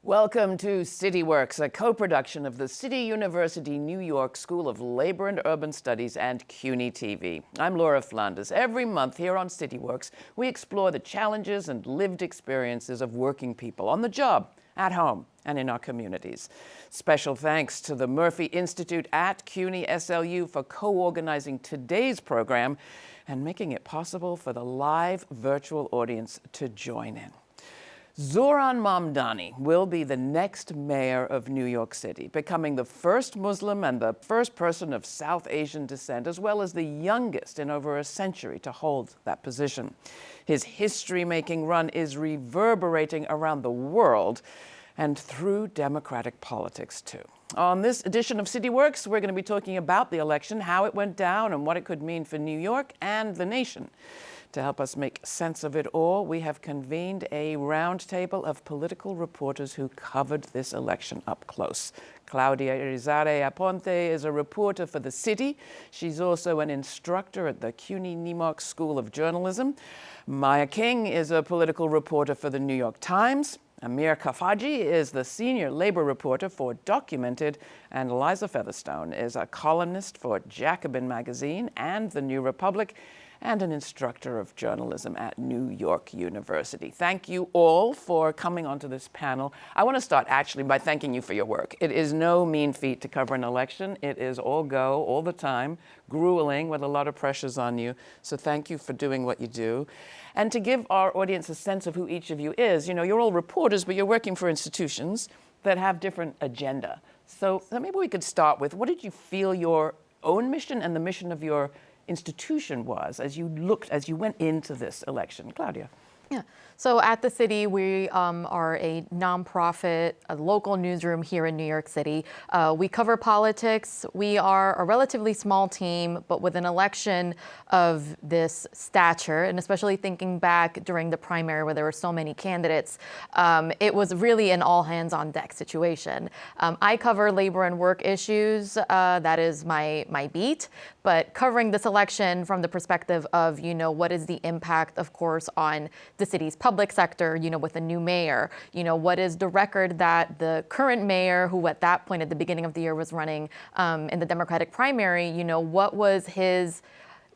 Welcome to CityWorks, a co-production of the City University New York School of Labor and Urban Studies and CUNY TV. I'm Laura Flanders. Every month here on CityWorks, we explore the challenges and lived experiences of working people on the job, at home, and in our communities. Special thanks to the Murphy Institute at CUNY SLU for co-organizing today's program and making it possible for the live virtual audience to join in. Zohran Mamdani will be the next mayor of New York City, becoming the first Muslim and the first person of South Asian descent, as well as the youngest in over a century to hold that position. His history-making run is reverberating around the world and through democratic politics, too. On this edition of CityWorks, we're going to be talking about the election, how it went down, and what it could mean for New York and the nation. To help us make sense of it all, we have convened a roundtable of political reporters who covered this election up close. Claudia Irizarry Aponte is a reporter for The City. She's also an instructor at the CUNY New York School of Journalism. Maya King is a political reporter for The New York Times. Amir Khafagy is the senior labor reporter for Documented, and Liza Featherstone is a columnist for Jacobin magazine and The New Republic, and an instructor of journalism at New York University. Thank you all for coming onto this panel. I want to start actually by thanking you for your work. It is no mean feat to cover an election. It is all go, all the time, grueling with a lot of pressures on you. So thank you for doing what you do. And to give our audience a sense of who each of you is, you know, you're all reporters, but you're working for institutions that have different agenda. So maybe we could start with, what did you feel your own mission and the mission of your institution was as you went into this election? Claudia. Yeah. So at the City, we are a nonprofit, a local newsroom here in New York City. We cover politics. We are a relatively small team, but with an election of this stature, and especially thinking back during the primary where there were so many candidates, it was really an all-hands-on-deck situation. I cover labor and work issues. That is my beat. But covering this election from the perspective of, you know, what is the impact, of course, on the city's public sector, you know, with a new mayor, you know, what is the record that the current mayor, who at that point at the beginning of the year was running in the Democratic primary, you know, what was his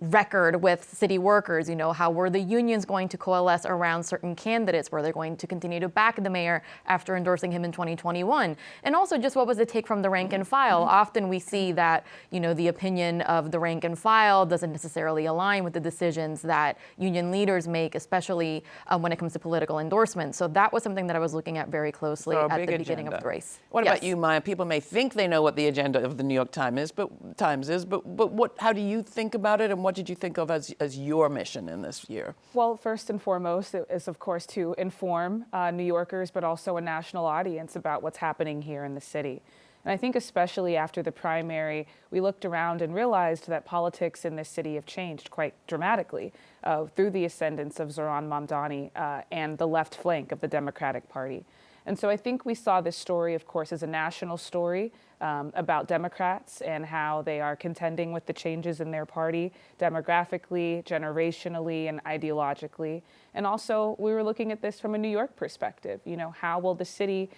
record with city workers? You know, how were the unions going to coalesce around certain candidates? Were they going to continue to back the mayor after endorsing him in 2021? And also just what was the take from the rank and file? Often we see that, you know, the opinion of the rank and file doesn't necessarily align with the decisions that union leaders make, especially when it comes to political endorsements. So that was something that I was looking at very closely at the beginning of the race. What about you, Maya? People may think they know what the agenda of the New York Times is, but how do you think about it, and what did you think of as your mission in this year? Well, first and foremost, it is, of course, to inform New Yorkers, but also a national audience about what's happening here in the city. And I think especially after the primary, we looked around and realized that politics in this city have changed quite dramatically through the ascendance of Zohran Mamdani and the left flank of the Democratic Party. And so I think we saw this story, of course, as a national story about Democrats and how they are contending with the changes in their party demographically, generationally, and ideologically. And also, we were looking at this from a New York perspective. You know, how will the city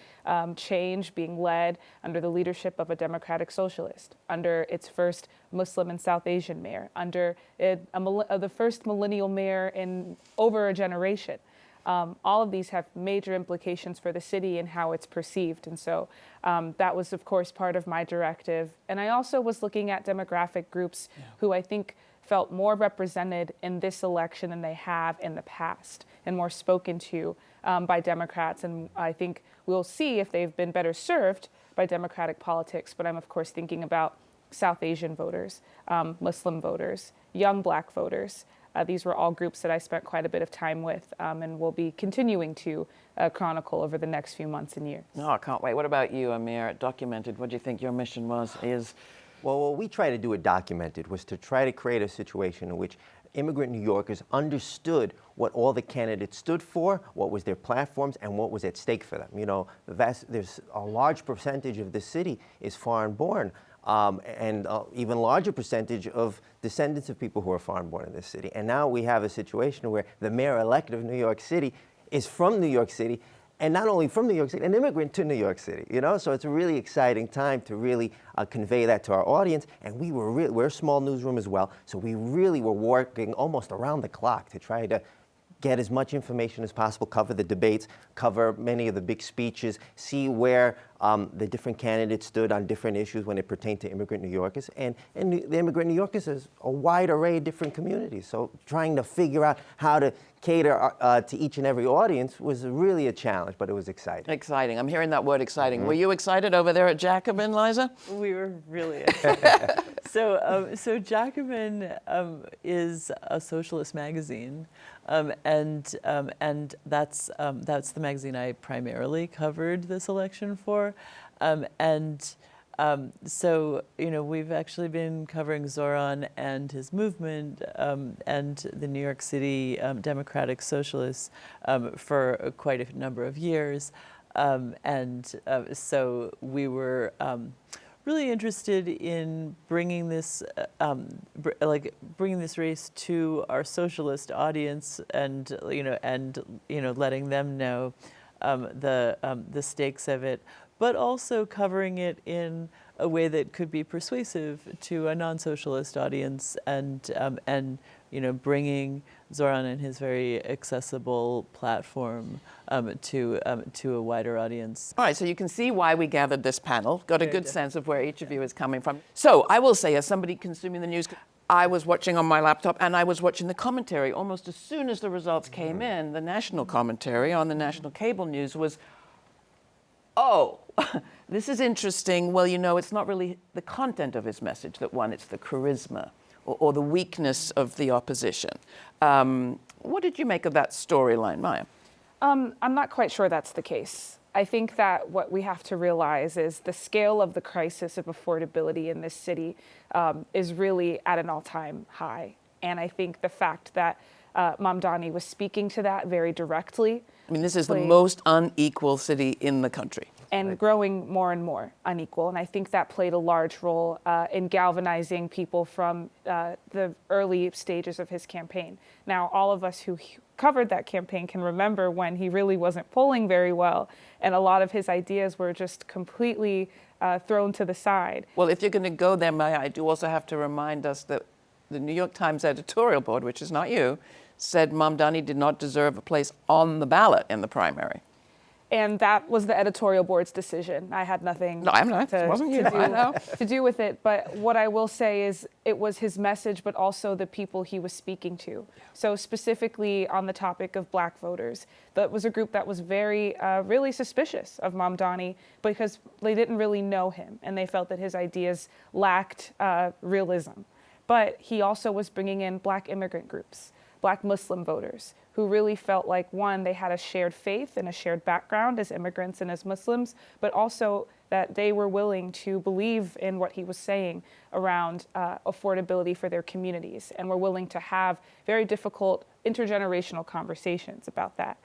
change being led under the leadership of a democratic socialist, under its first Muslim and South Asian mayor, under the first millennial mayor in over a generation? All of these have major implications for the city and how it's perceived. And so that was, of course, part of my directive. And I also was looking at demographic groups who I think felt more represented in this election than they have in the past and more spoken to by Democrats. And I think we'll see if they've been better served by Democratic politics. But I'm, of course, thinking about South Asian voters, Muslim voters, young Black voters. These were all groups that I spent quite a bit of time with and will be continuing to chronicle over the next few months and years. Oh, I can't wait. What about you, Amir? Documented, what do you think your mission is? Well, what we tried to do at Documented was to try to create a situation in which immigrant New Yorkers understood what all the candidates stood for, what was their platforms, and what was at stake for them. You know, there's a large percentage of the city is foreign-born. And even larger percentage of descendants of people who are foreign-born in this city. And now we have a situation where the mayor-elect of New York City is from New York City and not only from New York City, an immigrant to New York City, you know? So it's a really exciting time to really convey that to our audience. And we're a small newsroom as well, so we really were working almost around the clock to try to get as much information as possible, cover the debates, cover many of the big speeches, see where the different candidates stood on different issues when it pertained to immigrant New Yorkers. And the immigrant New Yorkers is a wide array of different communities. So trying to figure out how to cater to each and every audience was really a challenge, but it was exciting. Exciting. I'm hearing that word exciting. Were you excited over there at Jacobin, Liza? We were really excited. So Jacobin is a socialist magazine, and that's the magazine I primarily covered this election for, so, you know, we've actually been covering Zohran and his movement and the New York City Democratic Socialists for quite a number of years. So we were really interested in bringing this, bringing this race to our socialist audience, and letting them know the stakes of it, but also covering it in a way that could be persuasive to a non-socialist audience, and bringing Zohran and his very accessible platform to a wider audience. All right, so you can see why we gathered this panel, got a good sense of where each of you is coming from. So I will say, as somebody consuming the news, I was watching on my laptop and I was watching the commentary. Almost as soon as the results came in, the national commentary on the national cable news was, oh, this is interesting. Well, you know, it's not really the content of his message that won, it's the charisma or the weakness of the opposition. What did you make of that storyline, Maya? I'm not quite sure that's the case. I think that what we have to realize is the scale of the crisis of affordability in this city is really at an all-time high. And I think the fact that Mamdani was speaking to that very directly. I mean, this is the most unequal city in the country. And growing more and more unequal. And I think that played a large role in galvanizing people from the early stages of his campaign. Now, all of us who covered that campaign can remember when he really wasn't polling very well, and a lot of his ideas were just completely thrown to the side. Well, if you're going to go there, Maya, I do also have to remind us that the New York Times editorial board, which is not you, said Mamdani did not deserve a place on the ballot in the primary. And that was the editorial board's decision. I had nothing to do with it. But what I will say is it was his message, but also the people he was speaking to. So specifically on the topic of Black voters, that was a group that was very, really suspicious of Mamdani because they didn't really know him and they felt that his ideas lacked realism. But he also was bringing in Black immigrant groups, Black Muslim voters, who really felt like, one, they had a shared faith and a shared background as immigrants and as Muslims, but also that they were willing to believe in what he was saying around affordability for their communities, and were willing to have very difficult intergenerational conversations about that.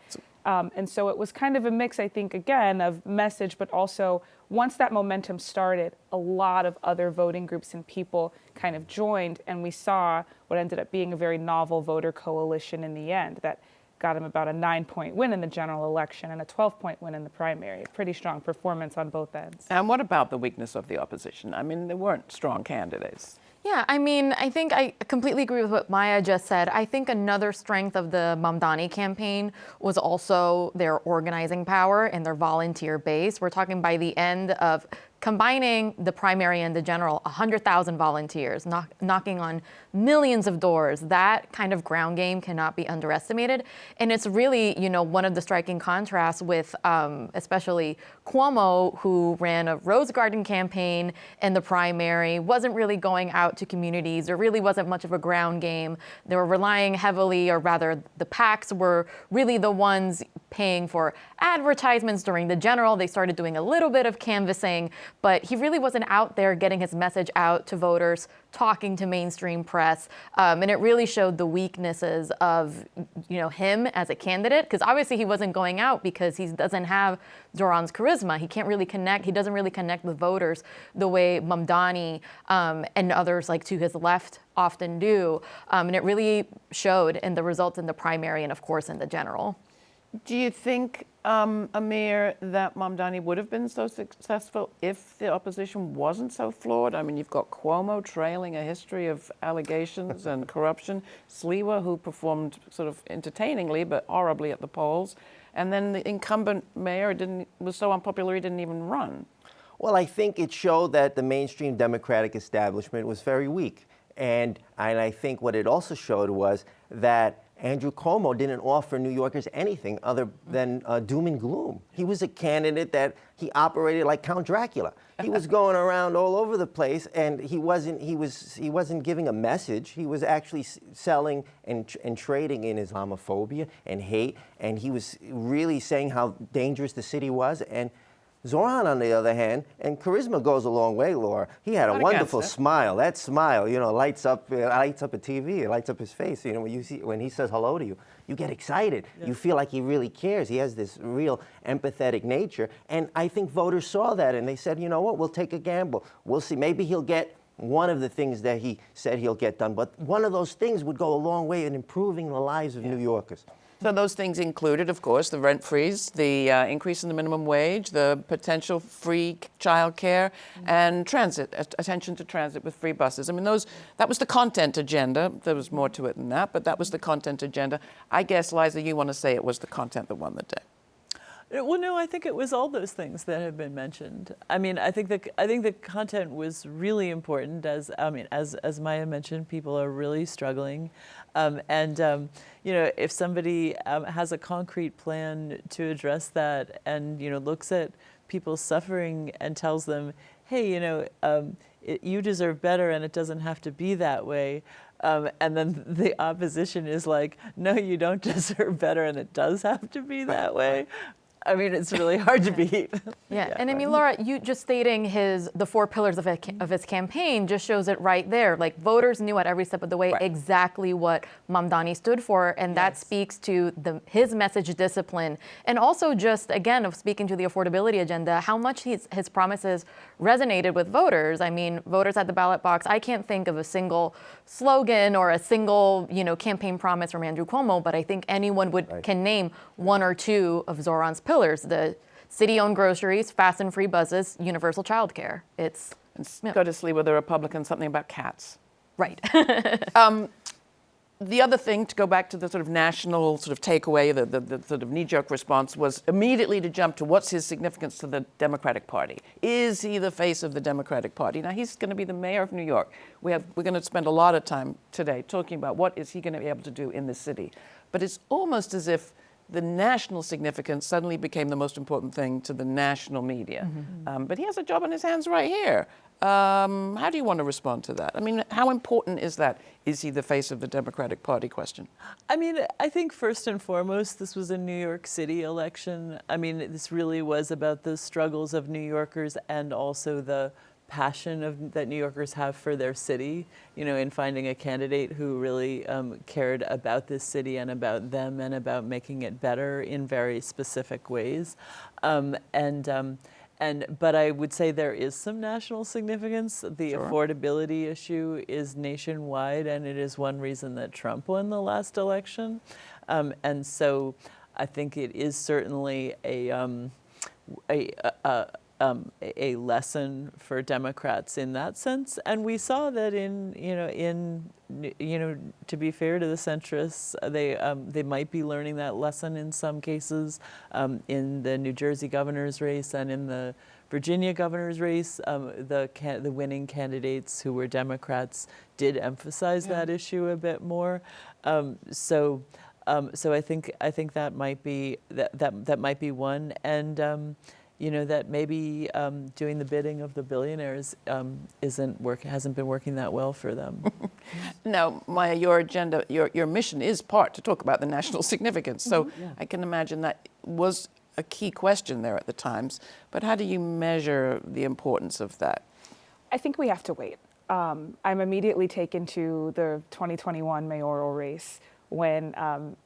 And so it was kind of a mix, I think, again, of message, but also once that momentum started, a lot of other voting groups and people kind of joined, and we saw what ended up being a very novel voter coalition in the end that got him about a 9-point win in the general election and a 12-point win in the primary. A pretty strong performance on both ends. And what about the weakness of the opposition? I mean, there weren't strong candidates. Yeah, I mean, I think I completely agree with what Maya just said. I think another strength of the Mamdani campaign was also their organizing power and their volunteer base. We're talking by the end of combining the primary and the general, 100,000 volunteers, knocking on millions of doors. That kind of ground game cannot be underestimated. And it's really, you know, one of the striking contrasts with especially Cuomo, who ran a Rose Garden campaign in the primary, wasn't really going out to communities. There really wasn't much of a ground game. They were relying heavily, or rather the PACs were really the ones paying for advertisements during the general. They started doing a little bit of canvassing, but he really wasn't out there getting his message out to voters, talking to mainstream press. And it really showed the weaknesses of, you know, him as a candidate, because obviously he wasn't going out because he doesn't have Zohran's charisma. He can't really connect. He doesn't really connect with voters the way Mamdani and others like to his left often do. And it really showed in the results in the primary and, of course, in the general. Do you think, Amir, that Mamdani would have been so successful if the opposition wasn't so flawed? I mean, you've got Cuomo trailing a history of allegations and corruption, Sliwa, who performed sort of entertainingly but horribly at the polls, and then the incumbent mayor was so unpopular he didn't even run. Well, I think it showed that the mainstream Democratic establishment was very weak. And I think what it also showed was that Andrew Cuomo didn't offer New Yorkers anything other than doom and gloom. He was a candidate that he operated like Count Dracula. He was going around all over the place, and he wasn't giving a message. He was actually selling and trading in Islamophobia and hate, and he was really saying how dangerous the city was. And Zohran, on the other hand, and charisma goes a long way, Laura. He had a wonderful smile. That smile, you know, lights up a TV. It lights up his face. You know, when he says hello to you, you get excited. Yeah. You feel like he really cares. He has this real empathetic nature. And I think voters saw that, and they said, you know what, we'll take a gamble. We'll see. Maybe he'll get one of the things that he said he'll get done. But one of those things would go a long way in improving the lives of New Yorkers. So those things included, of course, the rent freeze, the increase in the minimum wage, the potential free childcare, and transit, attention to transit with free buses. I mean, that was the content agenda. There was more to it than that, but that was the content agenda. I guess, Liza, you want to say it was the content that won the day. Well, no, I think it was all those things that have been mentioned. I mean, I think the content was really important. As Maya mentioned, people are really struggling, you know, if somebody has a concrete plan to address that, and looks at people's suffering and tells them, hey, you deserve better, and it doesn't have to be that way. And then the opposition is like, no, you don't deserve better, and it does have to be that way. I mean, it's really hard to beat. Yeah, and I mean, Laura, you just stating the 4 pillars of his campaign just shows it right there. Like, voters knew at every step of the way exactly what Mamdani stood for, and that speaks to his message discipline, and also just, again, of speaking to the affordability agenda, how much his promises resonated with voters. I mean, voters at the ballot box, I can't think of a single slogan or a single, campaign promise from Andrew Cuomo, but I think anyone can name 1 or 2 of Zohran's pillars. The city-owned groceries, fast and free buses, universal childcare. Go to sleep with a Republican, something about cats. Right. The other thing, to go back to the sort of national sort of takeaway, the sort of knee-jerk response, was immediately to jump to what's his significance to the Democratic Party. Is he the face of the Democratic Party? Now, he's going to be the mayor of New York. We're going to spend a lot of time today talking about what is he going to be able to do in the city. But it's almost as if the national significance suddenly became the most important thing to the national media. Mm-hmm. But he has a job on his hands right here. How do you want to respond to that? I mean, how important is that? Is he the face of the Democratic Party question? I mean, I think first and foremost, this was a New York City election. I mean, this really was about the struggles of New Yorkers and also the passion that New Yorkers have for their city, in finding a candidate who really cared about this city and about them and about making it better in very specific ways. But I would say there is some national significance. The affordability issue is nationwide, and it is one reason that Trump won the last election. And so I think it is certainly a lesson for Democrats in that sense, and we saw that to be fair to the centrists, they might be learning that lesson in some cases. In the New Jersey governor's race and in the Virginia governor's race, the winning candidates who were Democrats did emphasize that issue a bit more. So I think that might be that might be one, and that maybe doing the bidding of the billionaires hasn't been working that well for them. Now, Maya, your agenda, your mission is to talk about the national significance. So I can imagine that was a key question there at the Times. But how do you measure the importance of that? I think we have to wait. I'm immediately taken to the 2021 mayoral race, when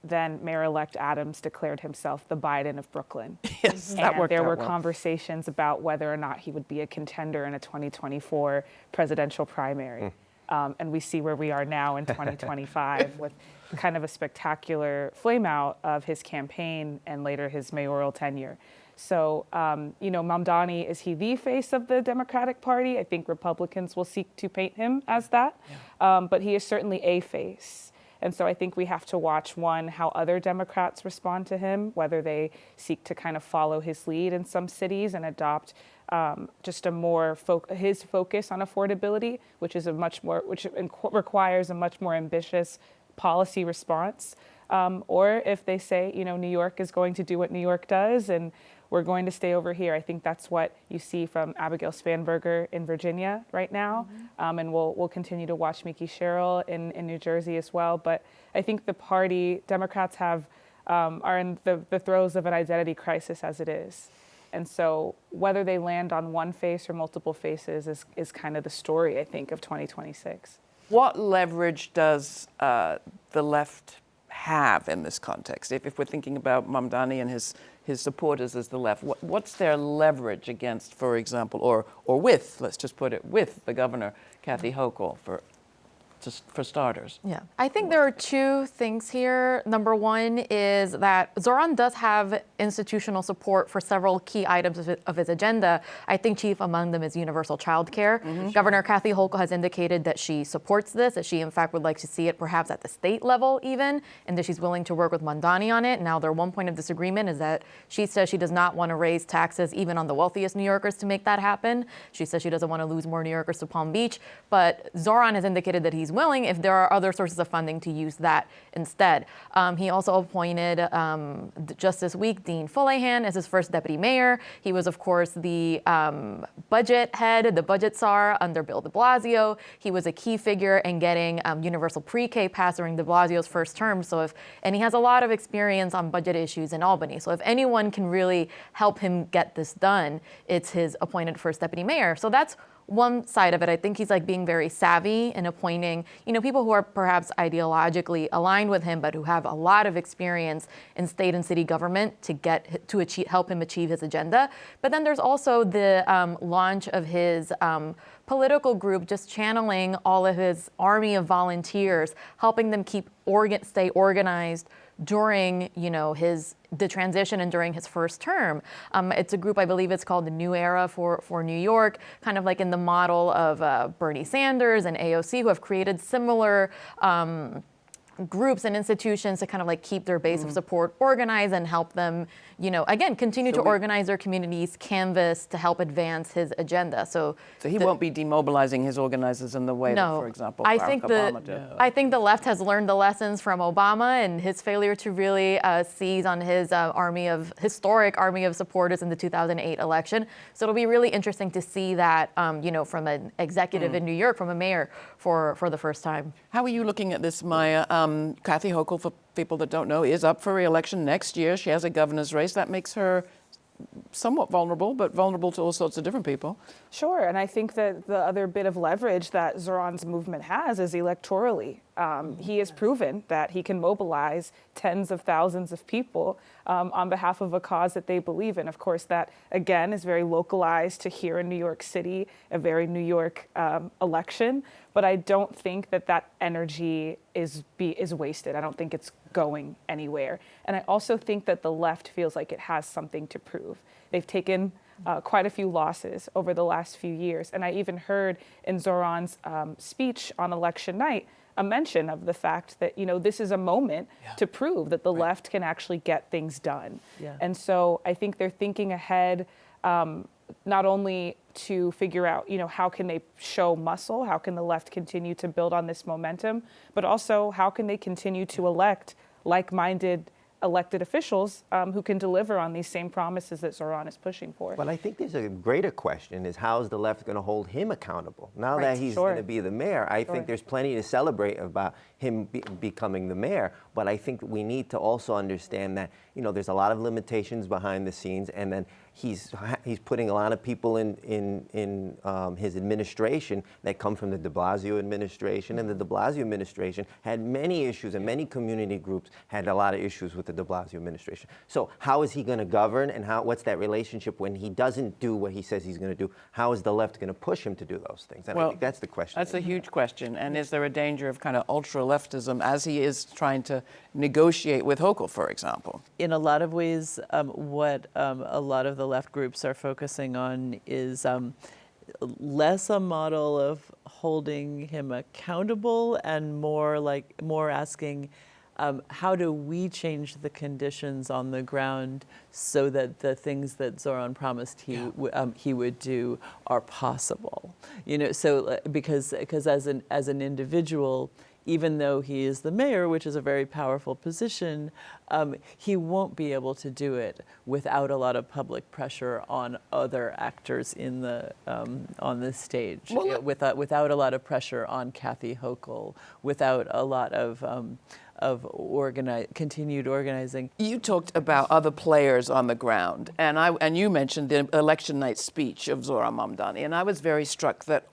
then Mayor-elect Adams declared himself the Biden of Brooklyn. Yes, and there were conversations about whether or not he would be a contender in a 2024 presidential primary. And we see where we are now in 2025 with kind of a spectacular flame out of his campaign and later his mayoral tenure. So, Mamdani, is he the face of the Democratic Party? I think Republicans will seek to paint him as that, but he is certainly a face. And so I think we have to watch, one, how other Democrats respond to him, whether they seek to kind of follow his lead in some cities and adopt just a more his focus on affordability, which requires a much more ambitious policy response, or if they say, New York is going to do what New York does and we're going to stay over here. I think that's what you see from Abigail Spanberger in Virginia right now, and we'll continue to watch Mickey Sherrill in New Jersey as well. But I think the party, Democrats are in the throes of an identity crisis as it is. And so whether they land on one face or multiple faces is kind of the story, I think, of 2026. What leverage does the left have in this context? If we're thinking about Mamdani and his supporters as the left, what's their leverage against, for example, or with, let's just put it, with the governor, Kathy Hochul, for starters? Yeah, I think there are two things here. Number one is that Zohran does have institutional support for several key items of his agenda. I think chief among them is universal child care. Governor Kathy Hochul has indicated that she supports this, that she in fact would like to see it perhaps at the state level even, and that she's willing to work with Mamdani on it. Now, their one point of disagreement is that she says she does not want to raise taxes even on the wealthiest New Yorkers to make that happen. She says she doesn't want to lose more New Yorkers to Palm Beach, but Zohran has indicated that he's willing, if there are other sources of funding, to use that instead. He also appointed just this week Dean Fullahan as his first deputy mayor. He was, of course, the budget head, the budget czar under Bill de Blasio. He was a key figure in getting universal pre-K passed during de Blasio's first term. And he has a lot of experience on budget issues in Albany. So if anyone can really help him get this done, it's his appointed first deputy mayor. So that's one side of it. I think he's being very savvy in appointing, people who are perhaps ideologically aligned with him, but who have a lot of experience in state and city government to help him achieve his agenda. But then there's also the launch of his political group, just channeling all of his army of volunteers, helping them stay organized during, the transition and during his first term. It's a group, I believe it's called the New Era for New York, kind of like in the model of Bernie Sanders and AOC, who have created similar groups and institutions to kind of keep their base of support organized and help them, again, continue to organize their communities, canvas to help advance his agenda. So he won't be demobilizing his organizers in the way that, for example, Barack Obama did. I think the left has learned the lessons from Obama and his failure to really seize on his historic army of supporters in the 2008 election. So it'll be really interesting to see that, from an executive in New York, from a mayor for the first time. How are you looking at this, Maya? Kathy Hochul, for people that don't know, is up for re-election next year. She has a governor's race. That makes her somewhat vulnerable, but vulnerable to all sorts of different people. Sure, and I think that the other bit of leverage that Zohran's movement has is electorally. He has proven that he can mobilize tens of thousands of people on behalf of a cause that they believe in. Of course, that, again, is very localized to here in New York City, a very New York election. But I don't think that energy is wasted. I don't think it's going anywhere. And I also think that the left feels like it has something to prove. They've taken quite a few losses over the last few years. And I even heard in Zohran's speech on election night a mention of the fact that, this is a moment to prove that the left can actually get things done. Yeah. And so I think they're thinking ahead, not only to figure out, how can they show muscle, how can the left continue to build on this momentum, but also how can they continue to elect like-minded elected officials who can deliver on these same promises that Zohran is pushing for. Well, I think there's a greater question is how is the left going to hold him accountable? Now that he's going to be the mayor, I think there's plenty to celebrate about him becoming the mayor. But I think we need to also understand that, you know, there's a lot of limitations behind the scenes, and then he's putting a lot of people in his administration that come from the de Blasio administration, and the de Blasio administration had many issues, and many community groups had a lot of issues with the de Blasio administration. So how is he going to govern, and what's that relationship when he doesn't do what he says he's going to do? How is the left going to push him to do those things? And I think that's the question. That's a huge question. And is there a danger of kind of ultra-leftism as he is trying to negotiate with Hochul, for example? In a lot of ways, what a lot of the left groups are focusing on is less a model of holding him accountable and more asking, how do we change the conditions on the ground so that the things that Zohran promised he would do are possible? You know, so because as an individual, even though he is the mayor, which is a very powerful position, he won't be able to do it without a lot of public pressure on other actors in the on the stage, without a lot of pressure on Kathy Hochul, without a lot of continued organizing. You talked about other players on the ground, and you mentioned the election night speech of Zohran Mamdani, and I was very struck that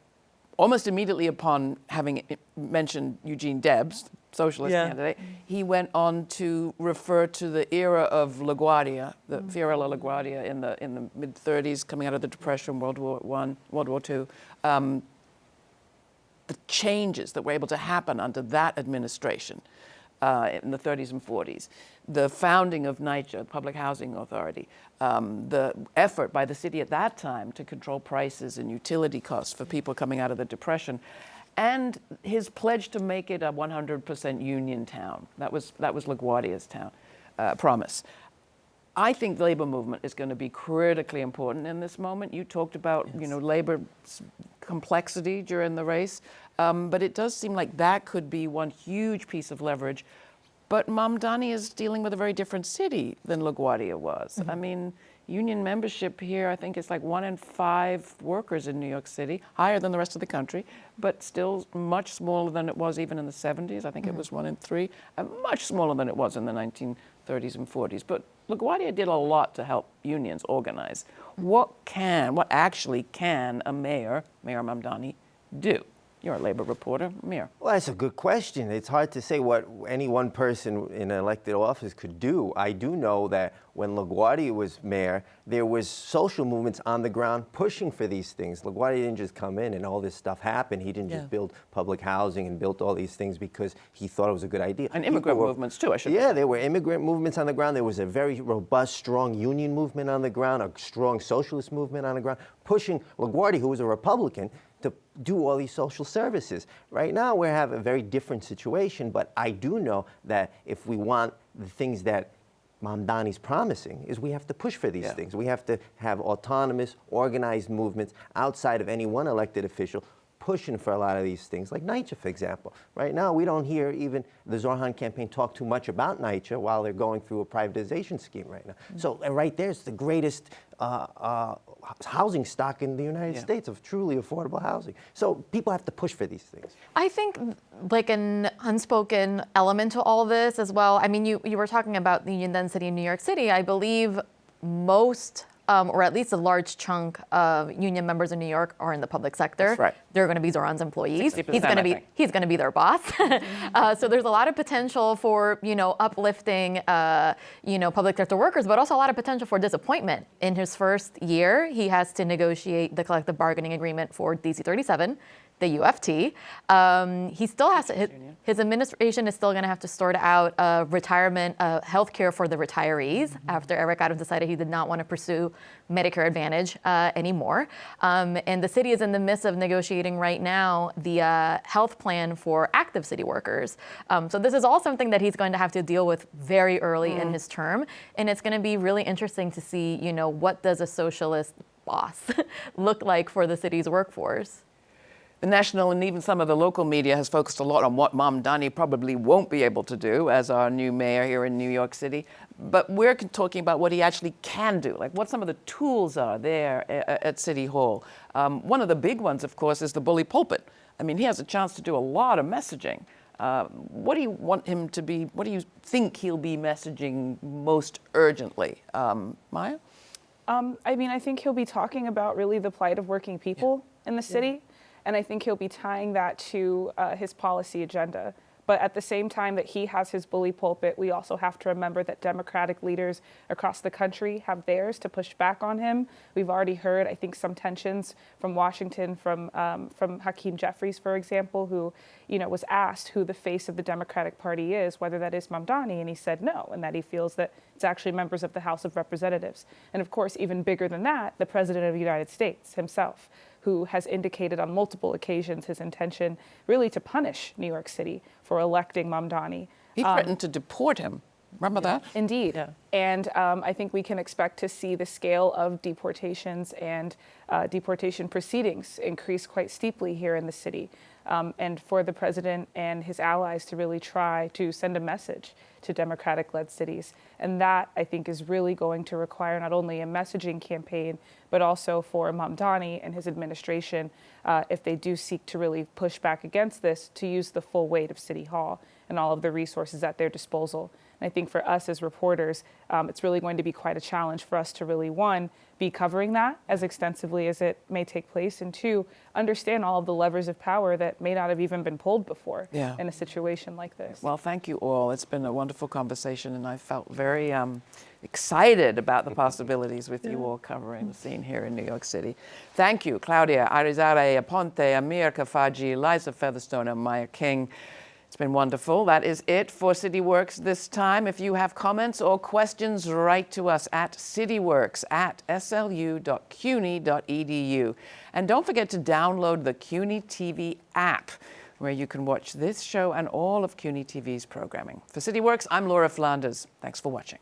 almost immediately upon having mentioned Eugene Debs, socialist candidate, he went on to refer to the era of LaGuardia, the Fiorella LaGuardia in the mid-30s, coming out of the Depression, World War I, World War II. The changes that were able to happen under that administration in the 30s and 40s, the founding of NYCHA, Public Housing Authority, the effort by the city at that time to control prices and utility costs for people coming out of the Depression, and his pledge to make it a 100% union town. That was LaGuardia's promise. I think the labor movement is going to be critically important in this moment. You talked about, you know, labor complexity during the race, but it does seem like that could be one huge piece of leverage. But Mamdani is dealing with a very different city than LaGuardia was. I mean, union membership here, I think it's like 1 in 5 workers in New York City, higher than the rest of the country, but still much smaller than it was even in the 70s. I think it was 1 in 3, and much smaller than it was in the 1930s and 40s. But LaGuardia did a lot to help unions organize. What actually can a mayor, Mayor Mamdani, do? You're a labor reporter, Amir. Well, that's a good question. It's hard to say what any one person in an elected office could do. I do know that when LaGuardia was mayor, there was social movements on the ground pushing for these things. LaGuardia didn't just come in and all this stuff happened. He didn't just build public housing and built all these things because he thought it was a good idea. And immigrant movements too, I should say. Yeah, there were immigrant movements on the ground. There was a very robust, strong union movement on the ground, a strong socialist movement on the ground, pushing LaGuardia, who was a Republican, to do all these social services. Right now, we have a very different situation, but I do know that if we want the things that Mamdani's promising, is we have to push for these things. We have to have autonomous, organized movements outside of any one elected official pushing for a lot of these things, like NYCHA, for example. Right now, we don't hear even the Zohran campaign talk too much about NYCHA while they're going through a privatization scheme right now. So right there, it's the greatest housing stock in the United States of truly affordable housing. So people have to push for these things. I think like an unspoken element to all this as well. I mean, you were talking about the union density in New York City. I believe most or at least a large chunk of union members in New York are in the public sector. That's right. They're going to be Zohran's employees. He's going to be their boss. So there's a lot of potential for, you know, uplifting, you know, public sector workers, but also a lot of potential for disappointment. In his first year, he has to negotiate the collective bargaining agreement for DC 37. The UFT. He still has to, his administration is still going to have to sort out retirement, health care for the retirees after Eric Adams decided he did not want to pursue Medicare Advantage anymore. And the city is in the midst of negotiating right now the health plan for active city workers. So this is all something that he's going to have to deal with very early in his term. And it's going to be really interesting to see, you know, what does a socialist boss look like for the city's workforce? The national and even some of the local media has focused a lot on what Mamdani probably won't be able to do as our new mayor here in New York City. But we're talking about what he actually can do, like what some of the tools are there at City Hall. One of the big ones, of course, is the bully pulpit. I mean, he has a chance to do a lot of messaging. What do you want him to be, what do you think he'll be messaging most urgently? Maya? I mean, I think he'll be talking about really the plight of working people in the city. And I think he'll be tying that to his policy agenda. But at the same time that he has his bully pulpit, we also have to remember that Democratic leaders across the country have theirs to push back on him. We've already heard, I think, some tensions from Washington, from Hakeem Jeffries, for example, who, was asked who the face of the Democratic Party is, whether that is Mamdani, and he said no, and that he feels that it's actually members of the House of Representatives. And of course, even bigger than that, the President of the United States himself, who has indicated on multiple occasions his intention really to punish New York City for electing Mamdani. He threatened to deport him. Remember that? Indeed. Yeah. And I think we can expect to see the scale of deportations and deportation proceedings increase quite steeply here in the city. And for the president and his allies to really try to send a message to Democratic-led cities. And that, I think, is really going to require not only a messaging campaign, but also for Mamdani and his administration, if they do seek to really push back against this, to use the full weight of City Hall and all of the resources at their disposal. And I think for us as reporters, it's really going to be quite a challenge for us to really, one, be covering that as extensively as it may take place, and two, understand all of the levers of power that may not have even been pulled before in a situation like this. Well, thank you all. It's been a wonderful conversation, and I felt very excited about the possibilities with you all covering the scene here in New York City. Thank you, Claudia, Irizarry, Aponte, Amir, Khafagy, Liza, Featherstone, and Maya King. It's been wonderful. That is it for CityWorks this time. If you have comments or questions, write to us at cityworks@slu.cuny.edu. And don't forget to download the CUNY TV app, where you can watch this show and all of CUNY TV's programming. For CityWorks, I'm Laura Flanders. Thanks for watching.